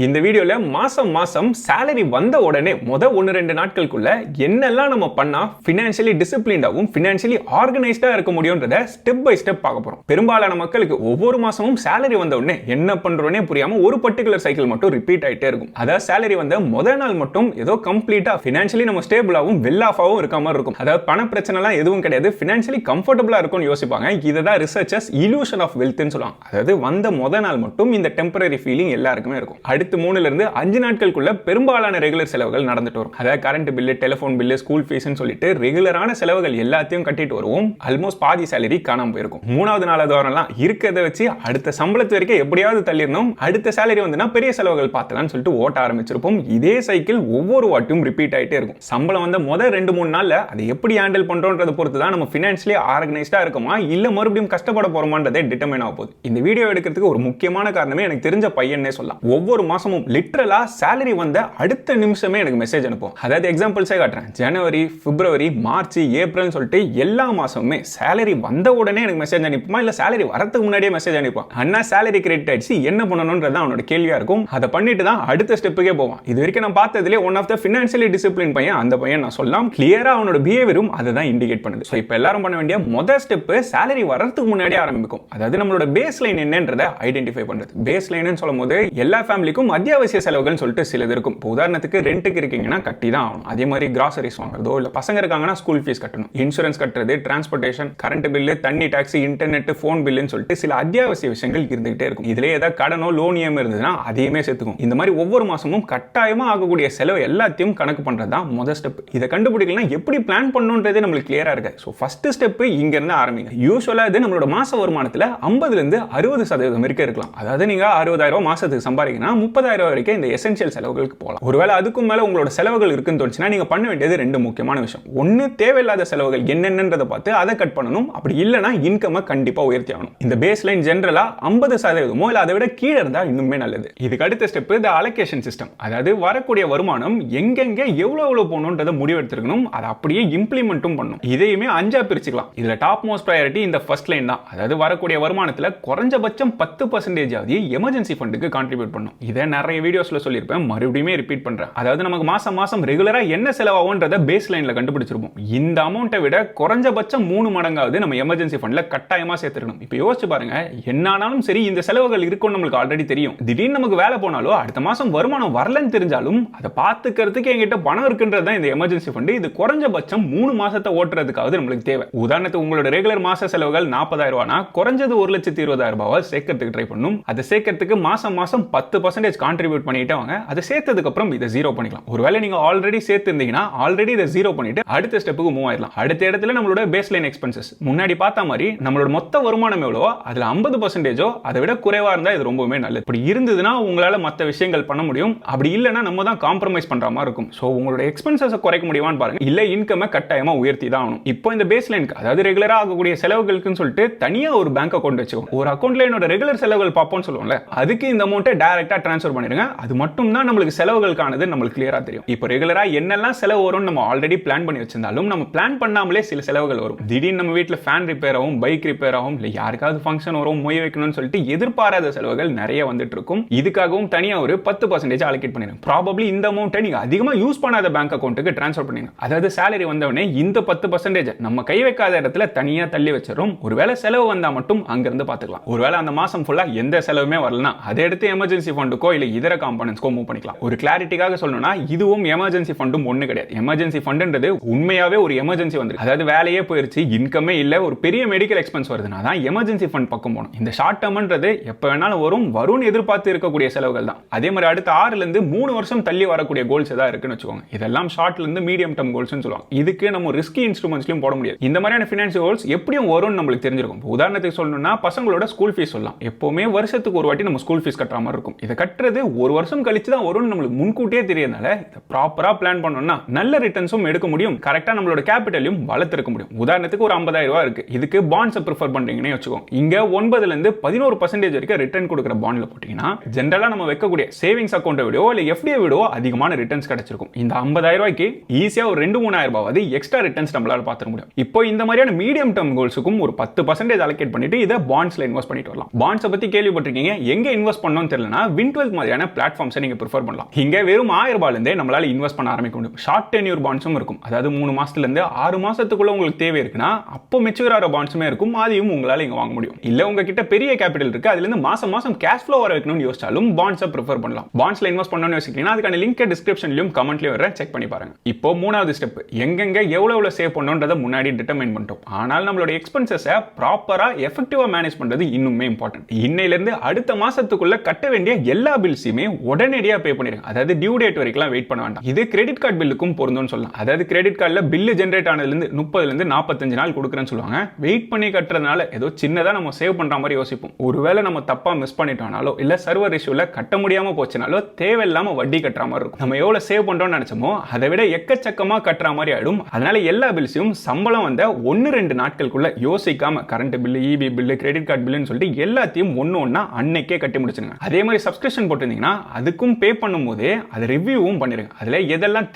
இந்த வீடியோல மாசம் மாசம் salary வந்த உடனே முத 1-2 நாட்களுக்குள்ள என்னெல்லாம் நம்ம பண்ணா financially disciplined-ஆவும் financially organized-ஆ இருக்க முடியும்ன்றத ஸ்டெப் பை ஸ்டெப் பார்க்க போறோம். பெரும்பாலான மக்களுக்கு ஒவ்வொரு மாசமும் salary வந்த உடனே என்ன பண்றோனே புரியாம ஒரு பர்టిక్యులர் சைக்கிள் மட்டும் ரிப்பீட் ஆயிட்டே இருக்கும். அதாவது salary வந்த முத நாள் மட்டும் ஏதோ கம்ப்ளீட்டா financially நம்ம ஸ்டேபிளாவும் வெல் ஆஃபாவும் இருக்க மாதிரி இருக்கும். அதாவது பண பிரச்சனைலாம் எதுவும் கிடையாது, financially கம்ஃபர்ட்டபிளா இருக்கும்னு யோசிப்பாங்க. இதுதான் ரிசர்ச்சர்ஸ் illusion of wealth-ன்னு சொல்லுவாங்க. அதாவது வந்த முத நாள் மட்டும் இந்த டெம்பரரி ஃபீலிங் எல்லாருக்குமே இருக்கும். அடுத்து 3 இருந்து 5 நாட்களுக்குள்ள பெரும்பாலான ரெகுலர் செலவுகள் நடந்துட்டு வரும். அதாவது current bill, telephone bill, school ஃபீஸ்னு சொல்லிட்டு ரெகுலரான செலவுகள் எல்லாத்தையும் கட்டிட்டு வருவோம். ஆல்மோஸ்ட் பாதி சேலரி காணாம போயிருக்கும். 3வது 4வது வாரம்லாம் இருக்கிறத வச்சு அடுத்த சம்பளத்து வரைக்கும் எப்படியாவது தள்ளிடணும், அடுத்த சேலரி வந்துனா பெரிய செலவுகள் பார்த்தலாம்னு சொல்லிட்டு ஓட்ட ஆரம்பிச்சிருப்போம். இதே சைக்கிள் ஒவ்வொரு வாட்டியும் ரிப்பீட் ஆயிட்டே இருக்கும். சம்பளம் வந்த முதல் 2-3 நாள்ல அதை எப்படி ஹேண்டில் பண்றோம்ன்றத பொறுத்து தான் நம்ம ஃபினான்ஷியலி ஆர்கனைஸ்டா இருக்குமா இல்ல மறுபடியும் கஷ்டப்பட போறோமான்றதே டிட்டர்மைன் ஆக போகுது. இந்த வீடியோ எடுக்கிறதுக்கு ஒரு முக்கியமான காரணமே எனக்கு தெரிஞ்ச பையனே சொல்லலாம். ஒவ்வொரு மாசமும் லிட்டரலா salary வந்த அடுத்த நிமிஷமே எனக்கு மெசேஜ் அனுப்பும். அதாவது எக்ஸாம்பிள்ஸே காட்டுறேன். ஜனவரி, பிப்ரவரி, மார்ச், ஏப்ரல் சொல்லிட்டு எல்லா மாசமுமே salary வந்த உடனே எனக்கு மெசேஜ் அனுப்புமா இல்ல salary வரதுக்கு முன்னாடியே மெசேஜ் அனுப்புவான். அண்ணா salary கிரெடிட் ஆயிடுச்சு என்ன பண்ணணும்ன்றது அவனோட கேள்வியா இருக்கும். அதை பண்ணிட்டு தான் அடுத்த ஸ்டெப்புக்கே போவான். இது வரைக்கும் நான் பார்த்ததுலேயே one of the financially discipline பையன் அந்த பையன் நான் சொல்லலாம். கிளியரா அவனோட பிஹேவியரும் அதை தான் இண்டிகேட் பண்ணுது. ஸோ இப்போ எல்லாரும் பண்ண வேண்டிய முதல் ஸ்டெப் salary வரதுக்கு முன்னாடியே ஆரம்பிக்கும். அதாவது நம்மளோட பேஸ் லைன் என்னன்றதை ஐடென்டிஃபை பண்றது. பேஸ் லைன் சொல்லும் போது எல்லா ஃபேமிலிக்கும் அத்தியாவசிய செலவுகள் சொல்லிட்டு சிலது இருக்கும். உதாரணத்துக்கு ரெண்டுக்கு இருக்கீங்கன்னா கட்டி தான் ஆகணும். அதே மாதிரி கிராசரிஸ் வாங்குறதோ இல்ல பசங்க இருக்காங்கன்னா ஸ்கூல் ஃபீஸ் கட்டணும், இன்சூரன்ஸ் கட்டுறது, டிரான்ஸ்போர்ட்டேஷன், கரண்ட் பில்லு, தண்ணி டாக்ஸ், இன்டர்நெட், ஃபோன் பில்லுன்னு சொல்லிட்டு சில அத்தியாவசிய விஷயங்கள் இருந்துகிட்டே இருக்கும். இதுல ஏதாவது கடனோ லோன் இருந்ததுன்னா அதையுமே சேர்த்துக்கும். இந்த மாதிரி ஒவ்வொரு மாசமும் கட்டாயமா ஆகக்கூடிய செலவு எல்லாத்தையும் கணக்கு பண்றது தான் முதல் ஸ்டெப். இதை கண்டுபிடிக்கலாம் எப்படி பிளான் பண்ணணும்ன்றதே நம்மளுக்கு கிளியரா இருக்கு. ஸோ ஃபர்ஸ்ட் ஸ்டெப் இங்க இருந்து ஆரம்பிங்க. யூஸ்வலா இது நம்மளோட மாச வருமானத்துல 50-60% வரைக்கும் இருக்கலாம். அதாவது நீங்க 60,000 மாசத்துக்கு சம்பாதிக்கணும் 30,000 வரைக்கும் இந்த எசென்ஷியல் செலவுகளுக்கு போகலாம். ஒருவேளை அதுக்கும் மேல உங்களோட செலவுகள் இருக்குன்னு தோணுச்சுன்னா நீங்க பண்ண வேண்டியது 2 முக்கியமான விஷயம். ஒன்னு தேவையில்லாத செலவுகள் என்னென்னன்றதை பார்த்து அதை கட் பண்ணணும். அப்படி இல்லைன்னா இன்கம் கண்டிப்பா உயர்த்தி ஆகணும். இந்த பேஸ் லைன் ஜெனரலா 50% இல்ல அதை விட கீழே இருந்தா இன்னுமே நல்லது. இதுக்கு அடுத்த ஸ்டெப் தி அலோகேஷன் சிஸ்டம். அதாவது வரக்கூடிய வருமானம் எங்கெங்க எவ்வளவு போகணும்ன்றதை முடிவெடுத்துக்கணும். அதை அப்படியே இம்ப்ளிமெண்ட்டும் பண்ணணும். இதையுமே 5ஆ பிரிச்சுக்கலாம். இதுல டாப் மோஸ்ட் ப்ரையாரிட்டி இந்த ஃபர்ஸ்ட் லைன் தான். அதாவது வரக்கூடிய வருமானத்துல குறைஞ்சபட்சம் 10% ஆவது எமர்ஜென்சி ஃபண்டுக்கு கான்ட்ரிபியூட் பண்ணும். இதை நிறைய வீடியோஸ்ல சொல்லியிருப்பேன், மறுபடியும் ரிப்பீட் பண்றேன். அதாவது நமக்கு மாசம் மாசம் ரெகுலரா என்ன செலவாகும்ன்றத பேஸ் லைன்ல கண்டுபிடிச்சிருப்போம். இந்த அமௌண்ட்டை விட குறைஞ்சபட்சம் 3 மடங்காவது நம்ம எமர்ஜென்சி ஃபண்ட்ல கட்டாயமா சேர்த்துக்கணும். இப்போ யோசிச்சு பாருங்க, என்னானாலும் சரி இந்த செலவுகள் இருக்கும் நம்மளுக்கு ஆல்ரெடி தெரியும். திடீர்னு நமக்கு வேலை போனாலோ அடுத்த மாசம் வருமானம் வரலன்னு தெரிஞ்சாலும் அதை பார்த்துக்கிறதுக்கு என்கிட்ட பணம் இருக்குன்றது தான் இந்த எமர்ஜென்சி ஃபண்ட். இது குறைஞ்சபட்சம் 3 மாசத்தை ஓட்டுறதுக்காவது நம்மளுக்கு தேவை. உதாரணத்துக்கு உங்களோட ரெகுலர் மாச செலவுகள் 40,000 ரூபாய்னா குறைஞ்சது 1,20,000 ரூபாய் சேர்க்கிறதுக்கு ட்ரை பண்ணும். அதை சேர்க்கிறதுக்கு மாசம் 10% கான்ட்ரிபியூட் பண்ணிட்டு வாங்க. அதை சேர்த்ததுக்கு அப்புறம் இதை ஜீரோ பண்ணிக்கலாம். ஒருவேளை நீங்க ஆல்ரெடி சேர்த்திருந்தீங்கன்னா ஆல்ரெடி இதை ஜீரோ பண்ணிட்டு அடுத்த ஸ்டெப்புக்கு மூவ் ஆயிடலாம். அடுத்த இடத்துல நம்மளோட பேஸ் லைன் எக்ஸ்பென்சஸ் முன்னாடி பார்த்த மாதிரி நம்மளோட மொத்த வருமானம் எவ்வளவோ அதுல 50% அதை விட குறைவா இருந்தா இது ரொம்பவே நல்லது. இப்படி இருந்ததுன்னா உங்களால மற்ற விஷயங்கள் பண்ண முடியும். அப்படி இல்லைன்னா நம்ம தான் காம்ப்ரமைஸ் பண்ற மாதிரி இருக்கும். சோ உங்களோட எக்ஸ்பென்சஸ் குறைக்க முடியுமான்னு பாருங்க. இல்ல இன்கம் கட்டாயமா உயர்த்தி தான் ஆகணும். இப்போ இந்த பேஸ் லைனுக்கு அதாவது ரெகுலரா ஆகக்கூடிய செலவுகளுக்குன்னு சொல்லிட்டு தனியா ஒரு பேங்க் அக்கௌண்ட் வச்சுக்கோங்க. ஒரு அக்கௌண்ட்ல என்னோட ரெகுலர் செலவுகள் பார்ப்போம்னு சொல்லுவோம்ல, அதுக்கு இந்த அமௌண்ட்டை டைரக்டா ட்ரான்ஸ்ஃபர் பண்ணிடுங்க. அது மட்டும் தான் நம்மளுக்கு செலவுகளுக்கானது நம்மளுக்கு கிளியரா தெரியும். இப்போ ரெகுலரா என்னெல்லாம் செலவு வரும் நம்ம ஆல்ரெடி பிளான் பண்ணி வச்சிருந்தாலும் நம்ம பிளான் பண்ணாமலே சில செலவுகள் வரும். திடீர்னு நம்ம வீட்டில் ஃபேன் ரிப்பேர் ஆகும், பைக் ரிப்பேர் ஆகும், இல்ல யாருக்காவது ஃபங்க்ஷன் வரும், மொய் வைக்கணும்னு சொல்லிட்டு எதிர்பாராத செலவுகள் நிறைய வந்துட்டு இருக்கும். இதுக்காகவும் தனியா ஒரு 10% அலோகேட் பண்ணிடுங்க. ப்ராபபிலி இந்த அமௌண்ட்டை நீங்க அதிகமா யூஸ் பண்ணாத பேங்க் அக்கௌண்ட்டுக்கு ட்ரான்ஸ்ஃபர் பண்ணிடுங்க. அதாவது salary வந்தவனே இந்த 10% நம்ம கை வைக்காத இடத்துல தனியா தள்ளி வச்சிரும். ஒருவேளை செலவு வந்தா மட்டும் அங்கிருந்து பாத்துக்கலாம். ஒருவேளை அந்த மாசம் ஃபுல்லா எந்த செலவுமே வரலனா அதை எடுத்து எமர்ஜென்சி ஃபண்டுக்கோ இல்ல இதர காம்பனன்ட்ஸ்க்கோ மூவ் பண்ணிக்கலாம். ஒரு கிளாரிட்டிக்காக சொல்லணும்னா இதுவும் எமர்ஜென்சி ஃபண்டும் ஒண்ணு கிடையாது. எமர்ஜென்சி ஃபண்டுன்றது உண்மையாவே ஒரு எமர்ஜென்சி வந்து அதாவது வேலையே போயிருச்சு, இன்கமே இல்ல, ஒரு பெரிய மெடிக்கல் எக்ஸ்பென்ஸ் வருதுன்னா தான் எமர்ஜென்சி ஃபண்ட் பக்கம் போகணும். இந்த ஷார்ட் டர்ம்ன்றது எப்ப வேணாலும் வரும்னு எதிர்பார்த்து இருக்கக்கூடிய செலவுகள் தான். அதே மாதிரி அடுத்த 6 இருந்து 3 வருஷம் தள்ளி வரக்கூடிய கோல்ஸ் ஏதாவது இருக்குன்னு வச்சுக்கோங்க. இதெல்லாம் ஷார்ட்ல இருந்து மீடியம் டர்ம் கோல்ஸ்னு சொல்லுவாங்க. இதுக்கு நம்ம ரிஸ்கி இன்ஸ்ட்ருமெண்ட்ஸ்லயும் போட முடியாது. இந்த மாதிரியான ஃபினான்ஷியல் கோல்ஸ் எப்படியும் வரும்னு நம்மளுக்கு தெரிஞ்சிருக்கும். உதாரணத்துக்கு சொல்லணும்னா பசங்களோட ஸ்கூல் ஃபீஸ் சொல்லலாம். எப்பவுமே வருஷத்துக்கு ஒரு வாட்டி நம்ம ஸ்கூல் ஃபீஸ் கட்டுற மாதிரி இருக்கும். இதை கட்டுறது ஒரு வருஷம் கழிச்சு தான் வரும்னு நம்மளுக்கு முன்கூட்டியே தெரியறதுனால இதை ப்ராப்பரா பிளான் பண்ணோம்னா நல்ல ரிட்டர்ன்ஸும் எடுக்க முடியும், கரெக்டா நம்மளோட கேபிட்டலையும் வளர்த்திருக்க முடியும். உதாரணத்துக்கு ஒரு 50,000 ரூபாய் இருக்கு, இதுக்கு பாண்ட்ஸ் ப்ரிஃபர் பண்றீங்கன்னு வச்சுக்கோங்க. இங்க 9 இருந்து 11% வரைக்கும் ரிட்டர்ன் கொடுக்குற பாண்ட்ல போட்டீங்கன்னா ஜெனரலா நம்ம வைக்கக்கூடிய சேவிங்ஸ் அக்கௌண்ட்டை விடவோ இல்ல எஃப்டியை விடவோ அதிகமான ரிட்டர்ன்ஸ் கிடைச்சிருக்கும். இந்த 50,000 ரூபாய்க்கு ஈஸியா ஒரு 2-3,000 ரூபாய் எக்ஸ்ட்ரா ரிட்டர்ன்ஸ் நம்மளால பார்த்துக்க முடியும். இப்போ இந்த மாதிரியான மீடியம் டர்ம் கோல்ஸுக்கும் ஒரு 10% அலோகேட் பண்ணிட்டு இதை பாண்ட்ஸ்ல இன்வெஸ்ட் பண்ணிட்டு வரலாம். பாண்ட்ஸ் பத்தி கேள்விப்பட்டிருக்கீங்க, எங்க இன்வெஸ்ட் பண்ணணும்னு தெரியலனா Win12 பிளேஸ்வெல்த் மாதிரியான பிளாட்ஃபார்ம்ஸை நீங்க ப்ரிஃபர் பண்ணலாம். இங்க வெறும் 1000 ரூபாயில இருந்தே நம்மளால இன்வெஸ்ட் பண்ண ஆரம்பிக்க முடியும். ஷார்ட் டென்யூர் பாண்ட்ஸும் இருக்கும். அதாவது 3 மாசத்துல இருந்து 6 மாசத்துக்குள்ள உங்களுக்கு தேவை இருக்குன்னா அப்போ மெச்சூர் ஆகிற பாண்ட்ஸுமே இருக்கும். அதையும் உங்களால இங்க வாங்க முடியும். இல்ல உங்ககிட்ட பெரிய கேபிட்டல் இருக்கு, அதுல இருந்து மாசம் மாசம் கேஷ் ஃப்ளோ வர வைக்கணும்னு யோசிச்சாலும் பாண்ட்ஸை ப்ரிஃபர் பண்ணலாம். பாண்ட்ஸ்ல இன்வெஸ்ட் பண்ணணும்னு யோசிக்கிறீங்கன்னா அதுக்கான லிங்க் டிஸ்கிரிப்ஷன்லயும் கமெண்ட்லயும் வர செக் பண்ணி பாருங்க. இப்போ மூணாவது ஸ்டெப், எங்கெங்க எவ்வளவு சேவ் பண்ணணும்ன்றத முன்னாடி டிட்டர்மைன் பண்ணிட்டோம். ஆனால் நம்மளோட எக்ஸ்பென்சஸை ப்ராப்பரா எஃபெக்டிவா மேனேஜ் பண்றது இன்னுமே இம்பார்ட்டன்ட். இன்னையில இருந்து அடுத்த மாசத்துக்குள்ள கட்ட வேண்டிய எல்லா பில்ஸையுமே உடனடியா பே பண்ணிடுங்க. அதாவது டியூ டேட் வரைக்கும் வெயிட் பண்ண வேண்டாம். இது கிரெடிட் கார்டு பில்லுக்கும் பொருந்தும்னு சொல்லலாம். அதாவது கிரெடிட் கார்டுல பில்லு ஜெனரேட் ஆனதுல இருந்து 30ல இருந்து 45 நாள் கொடுக்குறேன்னு சொல்லுவாங்க. வெயிட் பண்ணி கட்டுறதுனால ஏதோ சின்னதா நம்ம சேவ் பண்ற மாதிரி யோசிப்போம். ஒருவேளை நம்ம தப்பா மிஸ் பண்ணிட்டோம்னாலோ இல்ல சர்வர் இஷ்யூல கட்ட முடியாம போச்சுனாலோ தேவையில்லாம வட்டி கட்டுற மாதிரி இருக்கும். நம்ம எவ்வளவு சேவ் பண்றோம்னு நினைச்சோமோ அதை விட எக்கச்சக்கமா கட்டுற மாதிரி ஆயிடும். அதனால எல்லா பில்ஸையும் சம்பளம் வந்த 1-2 நாட்களுக்குள்ள யோசிக்காம current bill, EB bill, credit card பில்லுன்னு சொல்லிட்டு எல்லாத்தையும் ஒண்ணா அன்னைக்கே கட்டி முடிச்சிருங்க. அதே மாதிரி சப்ஸ்கிரிப்ஷன் போட்டிருந்தீங்கன்னா அதுக்கும் பே பண்ணும்போதே அது ரிவ்யூவும் பண்ணிருங்க. அதுல எதெல்லாம்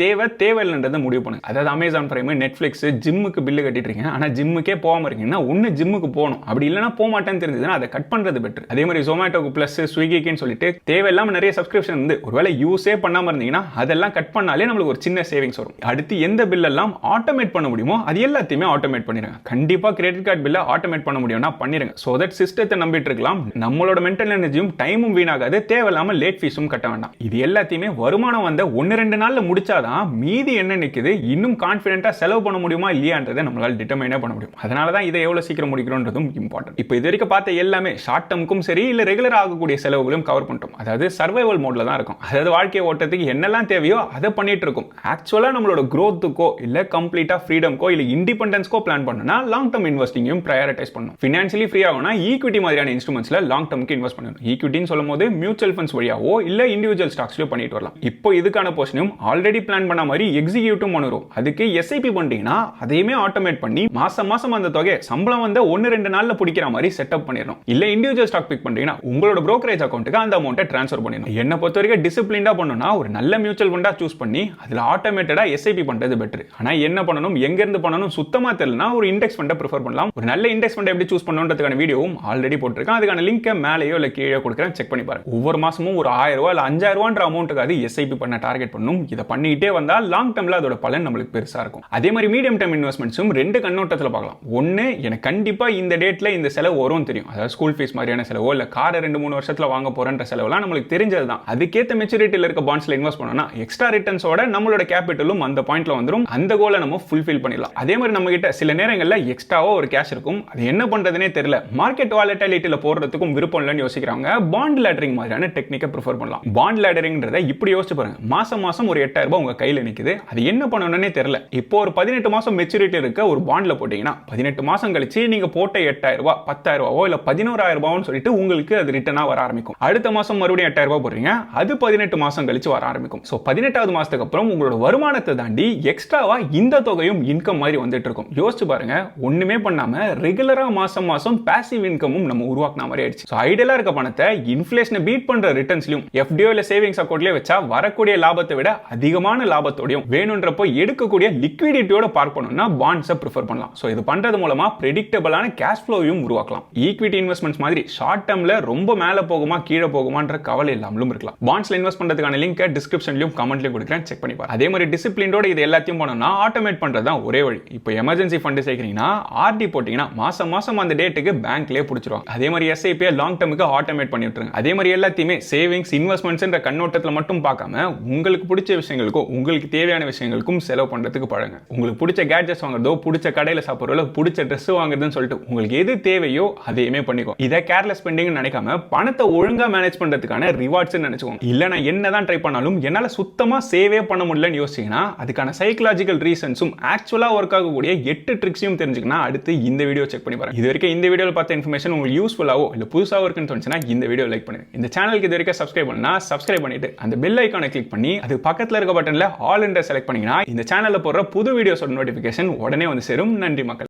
தேவையில்லைன்றதை முடிவு பண்ணுங்க. அதாவது அமேசான் பிரைம், நெட்ஃபிளிக்ஸ், ஜிம்முக்கு பில்லு கட்டிட்டு இருக்கீங்க, ஆனா ஜிம்முக்கே போகாம இருக்கீங்கன்னா ஒன்னு ஜிம்முக்கு போகணும், அப்படி இல்லைன்னா போக மாட்டேன்னு தெரிஞ்சதுன்னா அதை கட் பண்றது பெட்டர். அதே மாதிரி ஜொமேட்டோக்கு பிளஸ், ஸ்விக்கிக்குன்னு சொல்லிட்டு தேவையில்லாம நிறைய சப்ஸ்கிரிப்ஷன் வந்து ஒருவேளை யூஸே பண்ணாம இருந்தீங்கன்னா அதெல்லாம் கட் பண்ணாலே நம்மளுக்கு ஒரு சின்ன சேவிங்ஸ் வரும். அடுத்து எந்த பில் எல்லாம் ஆட்டோமேட் பண்ண முடியுமோ அது எல்லாத்தையுமே ஆட்டோமேட் பண்ணிருங்க. கண்டிப்பா கிரெடிட் கார்டு பில்ல ஆட்டோமேட் பண்ண முடியும்னா பண்ணிருங்க. சோ தட் சிஸ்டத்தை நம்பிட்டு இருக்கலாம், நம்மளோட மென்டல் எனர்ஜியும் டைமும் வீணாகாது, தேவையில்லாம லேட் ஃபீஸும் கட்ட வேண்டாம். இது எல்லாத்தையுமே வருமானம் வந்த 1-2 நாள்ல முடிச்சாதான் மீதி என்ன நிக்குது இன்னும் கான்ஃபிடென்ட்டா செலவு பண்ண முடியுமா இல்லையான்றதை நம்மளால டிட்டர்மைன் பண்ண முடியும். அதனால தான் இதை எவ்வளவு சீக்கிரம் முடிக்கிறோன்றதும் இம்பார்ட்டன்ட். இப்போ இது வரைக்கும் பார்த்த எல்லாமே ஷார்ட் டர்முக்கும் சரி இல்ல ரெகுலர் ஆகக்கூடிய செலவுகளையும் கவர் பண்ணிட்டோம். அதாவது சர்வைவல் மோட்ல தான் இருக்கும். அதாவது வாழ்க்கை ஓட்டத்துக்கு என்னெல்லாம் தேவையோ அதை பண்ணிட்டு இருக்கும். ஆக்சுவலா நம்மளோட growthக்கோ இல்ல கம்ப்ளீட்டா ஃப்ரீடம்க்கோ இல்ல இண்டிபெண்டன்ஸ்க்கோ பிளான் பண்ணனும்னா லாங் டர்ம் இன்வெஸ்டிங்கையும் பிரையாரிட்டைஸ் பண்ணணும். ஃபினான்ஷியலி ஃப்ரீ ஆகணும்னா ஈக்விட்டி மாதிரியான இன்ஸ்ட்ருமெண்ட்ஸ்ல லாங் டர்ம்க்கு இன்வெஸ்ட் பண்ணணும். ஈக்விட்டின்னு சொல்லும்போது மியூச்சுவல் ஃபண்ட்ஸ் வழியாவோ இல்ல இண்டிவிஜுவல் ஸ்டாக்ஸ்லயோ பண்ணிட்டு வரலாம். இப்போ இதுக்கான போர்ஷனும் ஆல்ரெடி பிளான் பண்ண மாதிரி எக்ஸிக்யூட்டிவ் பண்ணுறோம். அதுக்கு எஸ்ஐபி பண்ணிட்டீங்கன்னா அதையுமே ஆட்டோமேட் பண்ணி மாசம் அந்த தொகை சம்பளம் வந்து 1-2 நாள்ல பிடிக்கிற மாதிரி செட்டப் பண்ணிடணும். இல்ல இண்டிவிஜுவல் ஸ்டாக் பிக் பண்றீங்கன்னா உங்களோட brokerage அக்கௌண்ட்டுக்கு அந்த அமௌண்ட்டை ட்ரான்ஸ்ஃபர் பண்ணிடணும். என்ன பொறுத்த வரைக்கும் டிசிப்ளின்டா பண்ணணும்னா ஒரு நல்ல மியூச்சுவல் ஃபண்டா சூஸ் பண்ணி அதுல ஆட்டோமேட்டடா எஸ்ஐபி பண்றது பெட்டர். ஆனா என்ன பண்ணணும், எங்க இருந்து பண்ணணும் சுத்தமா தெரியலனா ஒரு இண்டெக்ஸ் ஃபண்டை ப்ரிஃபர் பண்ணலாம். ஒரு நல்ல இண்டெக்ஸ் ஃபண்டை எப்படி சூஸ் பண்ணணும்ன்றதுக்கான வீடியோவும் ஆல்ரெடி போட்டிருக்கேன். அதுக்கான லிங்க் மேலேயோ இல்ல கீழே கொடுக்குறேன், செக் பண்ணி பாருங்க. ஒவ்வொரு மாசமும் ஒரு 1000 ரூபாய் இல்ல 5000 ரூபாய்ன்ற அமௌண்ட்டுக்கு எஸ்ஐபி பண்ண டார்கெட் பண்ணணும். இதை பண்ணிட்டே வந்தா லாங் டர்ம்ல அதோட பலன் நம்மளுக்கு பெருசா இருக்கும். அதே மாதிரி மீடியம் டர்ம் இன்வெஸ்ட்மெண்ட்ஸும் 2 கண்ணோட்டத்துல பார்க்கலாம். ஒன்னு, எனக்கு கண்டிப்பா இந்த டேட்ல இந்த செலவு வரும் தெரியும். அதாவது ஸ்கூல் ஃபீஸ் மாதிரியான செலவோ இல்ல காரை 2-3 வருஷத்துல வாங்க போறன்ற செலவுலாம் நம்மளுக்கு தெரிஞ்சது தான். அதுக்கேற்ற மெச்சூரிட்டியில் இருக்க பாண்ட்ஸ்ல இன்வெஸ்ட் பண்ணோம்னா எக்ஸ்ட்ரா ரிட்டர்ன்ஸோட நம்மளோட கேபிட்டலும் அந்த பாயிண்ட்ல வந்துரும். அந்த கோலை நம்ம ஃபுல்ஃபில் பண்ணிடலாம். அதே மாதிரி நம்ம கிட்ட சில நேரங்கள்ல எக்ஸ்ட்ராவா ஒரு கேஷ் இருக்கும், அது என்ன பண்றதுனே தெரியல, மார்க்கெட் வாலட்டிலிட்டியில போறதுக்கும் விருப்பம் இல்லைன்னு யோசிக்கிறாங்க. பாண்ட் லேடரிங் மாதிரியான டெக்னிக்கை ப்ரிஃபர் பண்ணலாம். பாண்ட் லேடரிங்ன்றதை இப்படி யோசிச்சு பாருங்க. மாசம் ஒரு 8000 ரூபாய் உங்க கையில நிக்குது, அது என்ன பண்ணணும்னே தெரியல. இப்போ ஒரு 18 மாசம் மெச்சூரிட்டி இருக்க ஒரு பாண்ட்ல போட்டீங்கன்னா 18 மாசம் கழிச்சு நீங்க போட்ட 8000 ரூபாய் 10000 ரூபாயோ இல்ல 11000 ரூபாய்னு சொல்லிட்டு உங்களுக்கு அது ரிட்டர்னா வர ஆரம்பிக்கும். அடுத்த மாசம் மறுபடியும் 8000 ரூபாய் போடுறீங்க, அது 18 மாசம் கழிச்சு வர ஆரம்பிக்கும். சோ 18வது மாசத்துக்கு அப்புறம் உங்களோட வருமானத்தை தாண்டி எக்ஸ்ட்ராவா இந்த தொகையும் இன்கம் மாதிரி வந்துட்டு இருக்கும். யோசிச்சு பாருங்க, ஒண்ணுமே பண்ணாம ரெகுலரா மாசம் பாசிவ் இன்கமும் நம்ம உருவாக்குன மாதிரி ஆயிடுச்சு. சோ ஐடியலா இருக்க பணத்தை இன்ஃப்ளேஷனை பீட் பண்ற ரிட்டர்ன்ஸ்லயும் எஃப்டிஓ இல்ல சேவிங்ஸ் அக்கவுண்ட்லயே வச்சா வரக்கூடிய லாபத்தை விட அதிகமான லாபத்தோடையும் வேணும்ன்றப்போ எடுக்கக்கூடிய லிக்விடிட்டியோட பார்க் பண்ணணும்னா பாண்ட்ஸை ப்ரிஃபர் பண்ணலாம். சோ இது பண்றது மூலமா பிரெடிக்டபிளான கேஷ் ஃப்ளோவையும் உருவாக்கலாம். ஈக்விட்டி இன்வெஸ்ட்மெண்ட்ஸ் மாதிரி ஷார்ட் டர்ம்ல ரொம்ப மேல போகுமா கீழே போகுமான்ற கவலை இல்லாமலும் இருக்கலாம். பாண்ட்ஸ்ல இன்வெஸ்ட் பண்றதுக்கான லிங்க் டிஸ்கிரிப்ஷன்லயும் கமெண்ட்லயும் கொடுக்குறேன், செக் பண்ணி பாருங்க. அதே மாதிரி டிசிப்ளினோட இது எல்லாத்தையும் பண்ணணும்னா ஆட்டோமேட் பண்றது தான் ஒரே வழி. இப்போ எமர்ஜென்சி ஃபண்ட் சேர்க்கிறீங்கன்னா ஆர்டி போட்டீங்கன்னா மாசம் அந்த டேட்டுக்கு பேங்க்லயே பிடிச்சிருவாங்க. அதே மாதிரி எஸ்ஐபி லாங் டர்முக்கு ஆட்டோமேட் பண்ணி விட்டுருங்க. அதே மாதிரி எல்லாத்தையுமே சேவிங்ஸ் இன்வெஸ்ட்மெண்ட்ஸ்ன்ற கண்ணோட்டத்தில் மட்டும் பார்க்காம உங்களுக்கு பிடிச்ச விஷயங்களுக்கும் உங்களுக்கு தேவையான விஷயங்களுக்கும் செலவு பண்றதுக்கு பழங்க. உங்களுக்கு பிடிச்ச கேட்ஜெட்ஸ் வாங்குறதோ, பிடிச்ச கடையில் சாப்பிட்றதோ, பிடிச்ச ட்ரெஸ் வாங்குறதுன்னு சொல்லிட்டு உங்களுக்கு எது தேவையோ அதையுமே பண்ணிக்கோ. இதை கேர்லெஸ் ஸ்பெண்டிங் நினைக்காம பணத்தை ஒழுங்கா மேனேஜ் பண்றதுக்கான ரிவார்ட்ஸ் நினைச்சுக்கோங்க. இல்ல நான் என்னதான் ட்ரை பண்ணாலும் என்னால சுத்தமா சேவே பண்ண முடியலன்னு யோசிச்சீங்கன்னா அதுக்கான சைக்கலாஜிக்கல் ரீசன்ஸும் ஆக்சுவலா ஒர்க் ஆகக்கூடிய 8 ட்ரிக்ஸையும் தெரிஞ்சுக்கணும். அடுத்து இந்த வீடியோ செக் பண்ணி பாருங்க. இது வரைக்கும் இந்த வீடியோவில் பார்த்த இன்ஃபர்மேஷன் உங்களுக்கு யூஸ்ஃபுல்லாவோ இல்ல புதுசாவோ இருக்குன்னு தோணுச்சுன்னா இந்த வீடியோ லைக் பண்ணுங்க. இந்த சேனலுக்கு இது வரைக்கும் சப்ஸ்கிரைப் பண்ணா சப்ஸ்கிரைப் பண்ணிட்டு அந்த பெல் ஐகானை கிளிக் பண்ணி அது பக்கத்துல இருக்க பட்டன்ல ஆல் என்ற செலக்ட் பண்ணீங்கன்னா இந்த சேனல்ல போடுற புது வீடியோஸோட நோட்டிபிகேஷன் உடனே வந்து சேரும். நன்றி மக்கள்.